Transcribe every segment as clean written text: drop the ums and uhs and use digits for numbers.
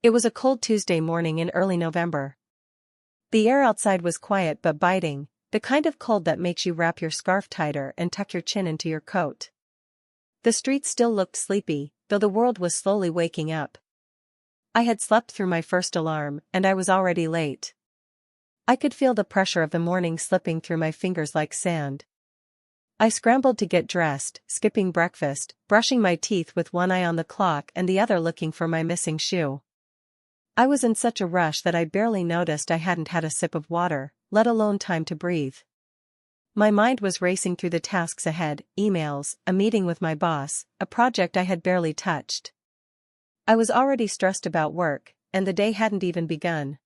It was a cold Tuesday morning in early November. The air outside was quiet but biting, the kind of cold that makes you wrap your scarf tighter and tuck your chin into your coat. The streets still looked sleepy, though the world was slowly waking up. I had slept through my first alarm, and I was already late. I could feel the pressure of the morning slipping through my fingers like sand. I scrambled to get dressed, skipping breakfast, brushing my teeth with one eye on the clock and the other looking for my missing shoe. I was in such a rush that I barely noticed I hadn't had a sip of water, let alone time to breathe. My mind was racing through the tasks ahead, emails, a meeting with my boss, a project I had barely touched. I was already stressed about work, and the day hadn't even begun.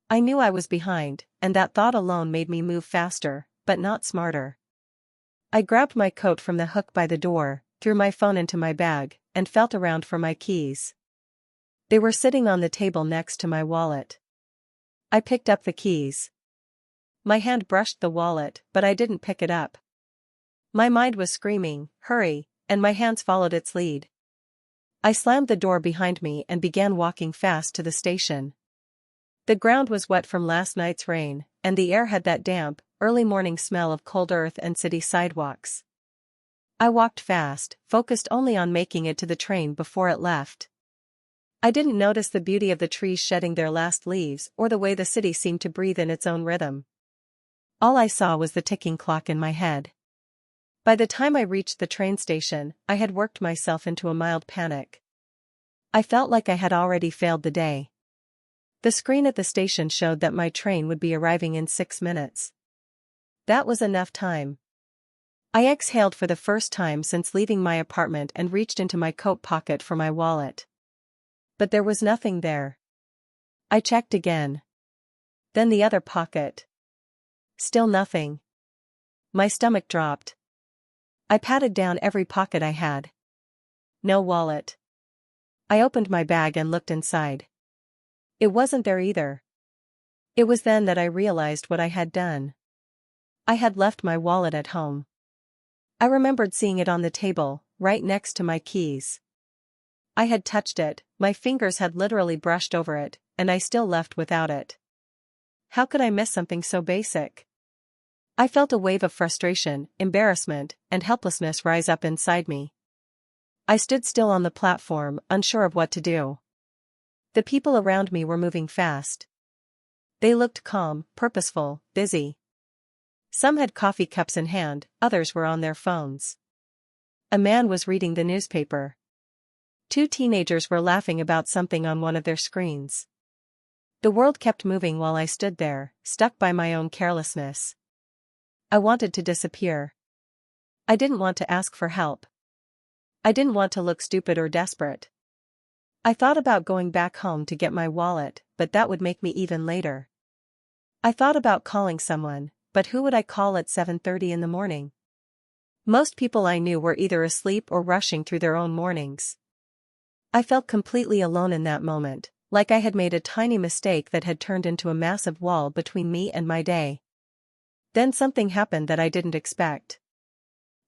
I knew I was behind, and that thought alone made me move faster, but not smarter. I grabbed my coat from the hook by the door, threw my phone into my bag, and felt around for my keys. They were sitting on the table next to my wallet. I picked up the keys. My hand brushed the wallet, but I didn't pick it up. My mind was screaming, "Hurry," and my hands followed its lead. I slammed the door behind me and began walking fast to the station. The ground was wet from last night's rain, and the air had that damp, early morning smell of cold earth and city sidewalks. I walked fast, focused only on making it to the train before it left. I didn't notice the beauty of the trees shedding their last leaves or the way the city seemed to breathe in its own rhythm. All I saw was the ticking clock in my head. By the time I reached the train station, I had worked myself into a mild panic. I felt like I had already failed the day. The screen at the station showed that my train would be arriving in 6 minutes. That was enough time. I exhaled for the first time since leaving my apartment and reached into my coat pocket for my wallet. But there was nothing there. I checked again. Then the other pocket. Still nothing. My stomach dropped. I patted down every pocket I had. No wallet. I opened my bag and looked inside. It wasn't there either. It was then that I realized what I had done. I had left my wallet at home. I remembered seeing it on the table, right next to my keys. I had touched it, my fingers had literally brushed over it, and I still left without it. How could I miss something so basic? I felt a wave of frustration, embarrassment, and helplessness rise up inside me. I stood still on the platform, unsure of what to do. The people around me were moving fast. They looked calm, purposeful, busy. Some had coffee cups in hand, others were on their phones. A man was reading the newspaper. 2 teenagers were laughing about something on one of their screens. The world kept moving while I stood there, stuck by my own carelessness. I wanted to disappear. I didn't want to ask for help. I didn't want to look stupid or desperate. I thought about going back home to get my wallet, but that would make me even later. I thought about calling someone, but who would I call at 7:30 in the morning? Most people I knew were either asleep or rushing through their own mornings. I felt completely alone in that moment, like I had made a tiny mistake that had turned into a massive wall between me and my day. Then something happened that I didn't expect.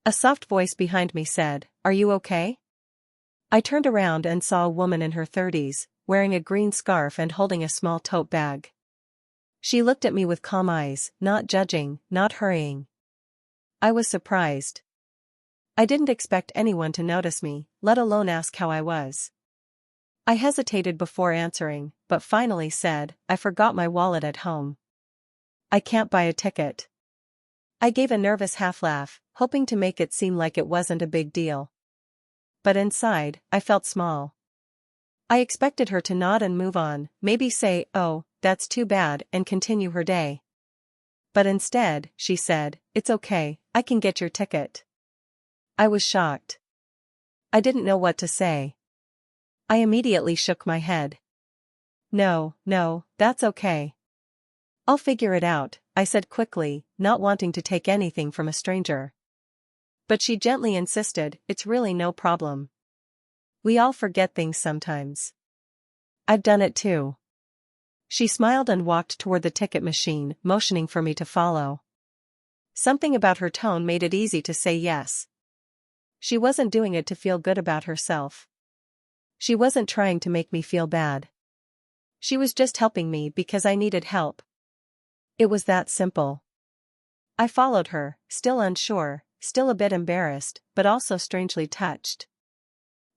A soft voice behind me said, "Are you okay?" I turned around and saw a woman in her 30s, wearing a green scarf and holding a small tote bag. She looked at me with calm eyes, not judging, not hurrying. I was surprised. I didn't expect anyone to notice me, let alone ask how I was. I hesitated before answering, but finally said, "I forgot my wallet at home. I can't buy a ticket." I gave a nervous half-laugh, hoping to make it seem like it wasn't a big deal. But inside, I felt small. I expected her to nod and move on, maybe say, "Oh, that's too bad," and continue her day. But instead, she said, "It's okay, I can get your ticket." I was shocked. I didn't know what to say. I immediately shook my head. No, that's okay. I'll figure it out," I said quickly, not wanting to take anything from a stranger. But she gently insisted, "It's really no problem. We all forget things sometimes. I've done it too." She smiled and walked toward the ticket machine, motioning for me to follow. Something about her tone made it easy to say yes. She wasn't doing it to feel good about herself. She wasn't trying to make me feel bad. She was just helping me because I needed help. It was that simple. I followed her, still unsure, still a bit embarrassed, but also strangely touched.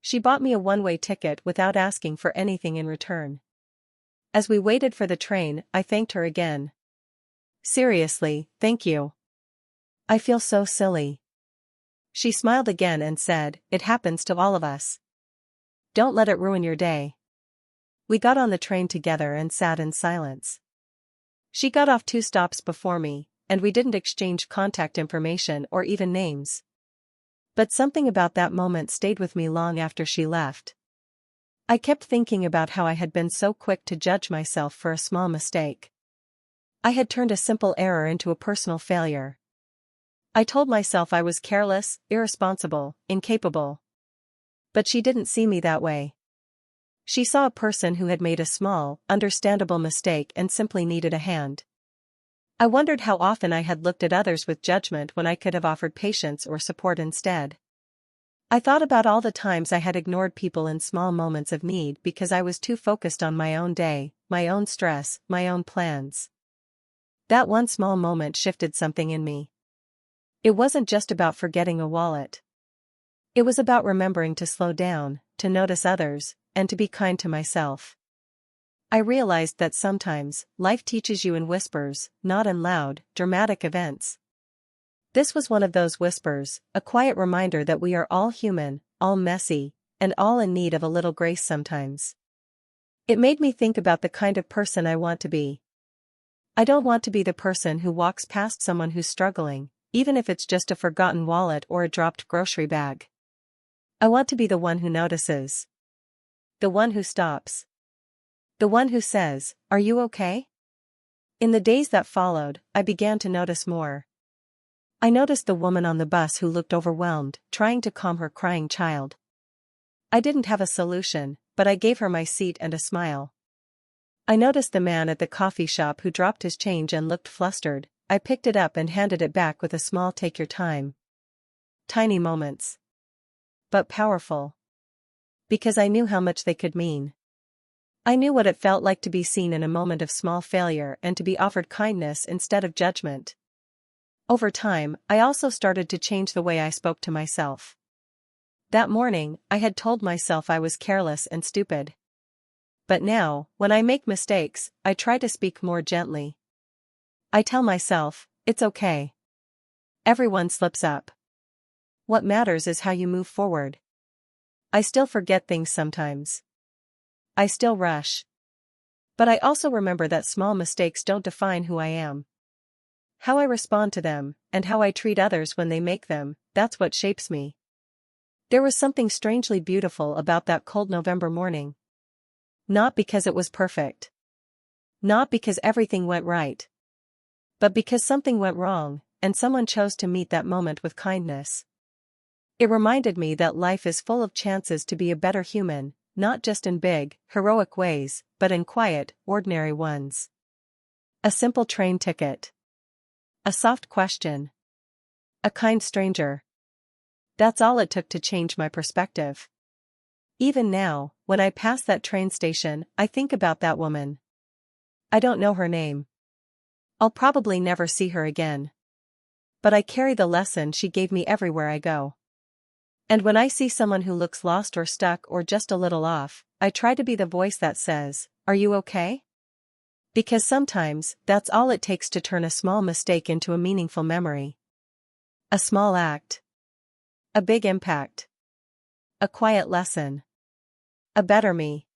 She bought me a one-way ticket without asking for anything in return. As we waited for the train, I thanked her again. Seriously, thank you. I feel so silly. She smiled again and said, "It happens to all of us. Don't let it ruin your day." We got on the train together and sat in silence. She got off 2 stops before me, and we didn't exchange contact information or even names. But something about that moment stayed with me long after she left. I kept thinking about how I had been so quick to judge myself for a small mistake. I had turned a simple error into a personal failure. I told myself I was careless, irresponsible, incapable. But she didn't see me that way. She saw a person who had made a small, understandable mistake and simply needed a hand. I wondered how often I had looked at others with judgment when I could have offered patience or support instead. I thought about all the times I had ignored people in small moments of need because I was too focused on my own day, my own stress, my own plans. That one small moment shifted something in me. It wasn't just about forgetting a wallet. It was about remembering to slow down, to notice others, and to be kind to myself. I realized that sometimes, life teaches you in whispers, not in loud, dramatic events. This was one of those whispers, a quiet reminder that we are all human, all messy, and all in need of a little grace sometimes. It made me think about the kind of person I want to be. I don't want to be the person who walks past someone who's struggling, even if it's just a forgotten wallet or a dropped grocery bag. I want to be the one who notices. The one who stops. The one who says, "Are you okay?" In the days that followed, I began to notice more. I noticed the woman on the bus who looked overwhelmed, trying to calm her crying child. I didn't have a solution, but I gave her my seat and a smile. I noticed the man at the coffee shop who dropped his change and looked flustered. I picked it up and handed it back with a small "take your time." Tiny moments. But powerful. Because I knew how much they could mean. I knew what it felt like to be seen in a moment of small failure and to be offered kindness instead of judgment. Over time, I also started to change the way I spoke to myself. That morning, I had told myself I was careless and stupid. But now, when I make mistakes, I try to speak more gently. I tell myself, "It's okay. Everyone slips up. What matters is how you move forward." I still forget things sometimes. I still rush. But I also remember that small mistakes don't define who I am. How I respond to them, and how I treat others when they make them, that's what shapes me. There was something strangely beautiful about that cold November morning. Not because it was perfect. Not because everything went right. But because something went wrong, and someone chose to meet that moment with kindness. It reminded me that life is full of chances to be a better human, not just in big, heroic ways, but in quiet, ordinary ones. A simple train ticket. A soft question. A kind stranger. That's all it took to change my perspective. Even now, when I pass that train station, I think about that woman. I don't know her name. I'll probably never see her again. But I carry the lesson she gave me everywhere I go. And when I see someone who looks lost or stuck or just a little off, I try to be the voice that says, "Are you okay?" Because sometimes, that's all it takes to turn a small mistake into a meaningful memory. A small act. A big impact. A quiet lesson. A better me.